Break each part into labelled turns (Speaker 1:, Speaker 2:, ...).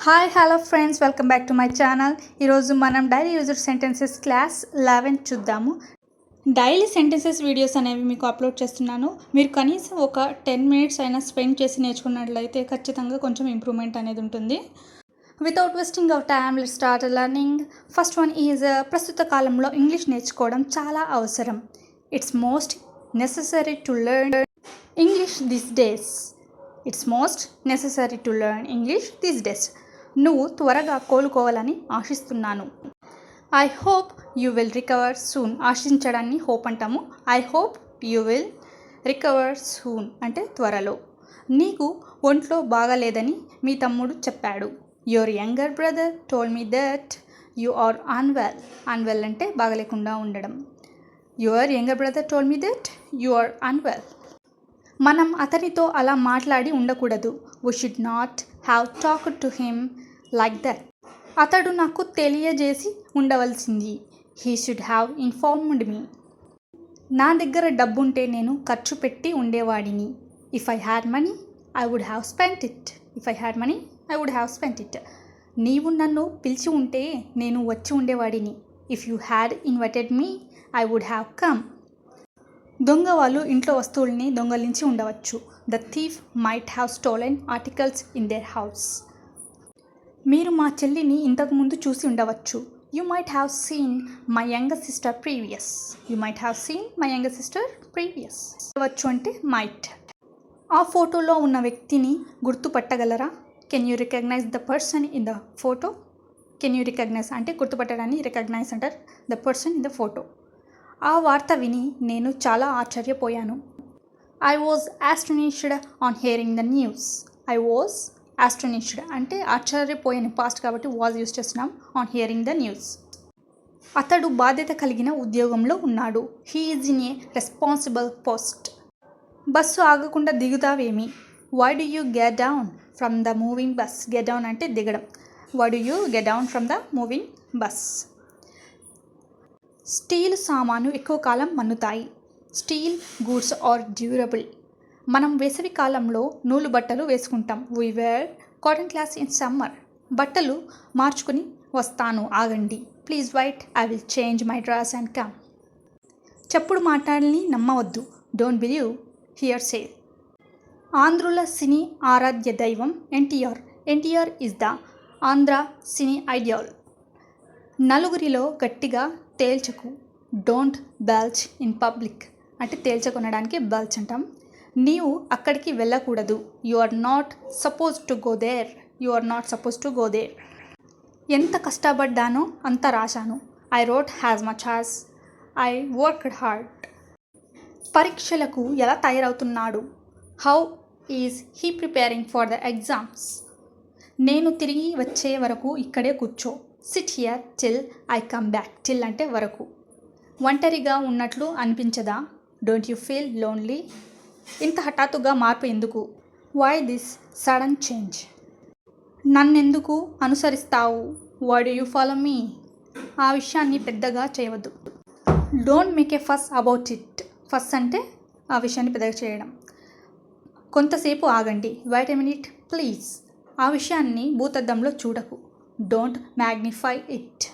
Speaker 1: Hi hello friends, welcome back to my channel. ఈరోజు మనం daily user sentences class 11 చూద్దాము. Daily sentences videos అనేవి మీకు అప్లోడ్ చేస్తున్నాను. మీరు కనీసం ఒక 10 మినిట్స్ అయినా స్పెండ్ చేసి నేర్చుకున్నట్లయితే ఖచ్చితంగా కొంచెం ఇంప్రూవ్మెంట్ అనేది ఉంటుంది. Without wasting of time, let's start learning. First one is ప్రస్తుత కాలంలో ఇంగ్లీష్ నేర్చుకోవడం చాలా అవసరం. It's most necessary to learn English this days. It's most necessary to learn English this days. నువ్వు త్వరగా కోలుకోవాలని ఆశిస్తున్నాను. I hope you will recover soon. ఆశించడాన్ని హోప్ అంటాము. I hope you will recover soon అంటే త్వరలో. నీకు ఒంట్లో బాగాలేదని మీ తమ్ముడు చెప్పాడు. Your younger brother told me that you are unwell. Unwell అంటే బాగలేకుండా ఉండడం. Your younger brother told me that you are unwell. మనం అతనితో అలా మాట్లాడి ఉండకూడదు. We should not have talked to him like that. అతడు నాకు తెలియజేసి ఉండవలసింది. He should have informed me. నా దగ్గర డబ్బుంటే నేను ఖర్చు పెట్టి ఉండేవాడిని. If I had money I would have spent it. If I had money I would have spent it. నీవు నన్ను పిలిచి ఉంటే నేను వచ్చి ఉండేవాడిని. If you had invited me I would have come. దొంగ వాళ్ళు ఇంట్లో వస్తువుల్ని దొంగలించి ఉండవచ్చు. The thief might have stolen articles in their house. మీరు మా చెల్లిని ఇంతకుముందు చూసి ఉండవచ్చు. You might have seen my younger sister previous. You might have seen my younger sister previous. వచ్చు అంటే మైట్. ఆ ఫోటోలో ఉన్న వ్యక్తిని గుర్తుపట్టగలరా? Can you recognize the person in the photo? Can you recognize అంటే గుర్తుపట్టడాన్ని రికగ్నైజ్ అంటారు. The person in the photo. ఆ వార్త విని నేను చాలా ఆశ్చర్యపోయాను. I was astonished on hearing the news. I was astonished అంటే ఆశ్చర్యపోయాను, పాస్ట్ కాబట్టి వాజ్ యూస్ చేస్తున్నాం. On hearing the news. అతడు బాధ్యత కలిగిన ఉద్యోగంలో ఉన్నాడు. He is in a responsible post. Bus ఆగకుండా దిగుతావేమి? Why do you get down from the moving bus. Get down అంటే దిగడం. Why do you get down from the moving bus. Steel సామాను ఎక్కువ కాలం మన్నుతాయి. Steel goods are durable. మనం వేసవి కాలంలో నూలు బట్టలు వేసుకుంటాం. We wear cotton clothes in summer. బట్టలు మార్చుకుని వస్తాను, ఆగండి. Please wait, I will change my dress and come. చెప్పుడు మాటల్ని నమ్మవద్దు. Don't believe hearsay. ఆంధ్రుల సినీ ఆరాధ్య దైవం NTR. NTR is the Andhra cine ideal. నలుగురిలో గట్టిగా తేల్చకు. డోంట్ బెల్చ్ ఇన్ పబ్లిక్ అంటే తేల్చకొనడానికి బెల్చ్ అంటాం. నీవు అక్కడికి వెళ్ళకూడదు. You are not suppose to go there. You are not suppose to go there. ఎంత కష్టపడ్డానో అంత రాశాను. I wrote has much as I worked hard. పరీక్షలకు ఎలా తయారవుతున్నాడు? How is he preparing for the exams. నేను తిరిగి వచ్చే వరకు ఇక్కడే కూర్చో. Sit here till I come back. Till అంటే వరకు. ఒంటరిగా ఉన్నట్లు అనిపించదా? Don't you feel lonely. ఇంత హఠాత్తుగా మార్పు ఎందుకు? Why this sudden change. నన్నెందుకు అనుసరిస్తావు? Why do you follow me. ఆ విషయాన్ని పెద్దగా చేయవద్దు. డోంట్ మేక్ ఏ ఫస్ అబౌట్ ఇట్. ఫస్ అంటే ఆ విషయాన్ని పెద్దగా చేయడం. కొంతసేపు ఆగండి. Wait a minute please. ఆ విషయాన్ని భూతద్దంలో చూడకు. Don't magnify it.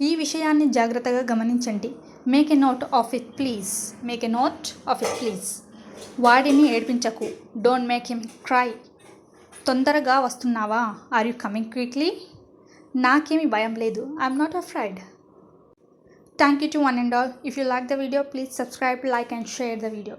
Speaker 1: ఈ విషయాన్ని జాగ్రత్తగా గమనించండి. Make a note of it please. Make a note of it please. వాడిని ఏడ్పించకు. Don't make him cry. తొందరగా వస్తున్నావా? Are you coming quickly. నాకేమీ భయం లేదు. I'm not afraid. Thank you to one and all. If you like the video please subscribe, like and share the video.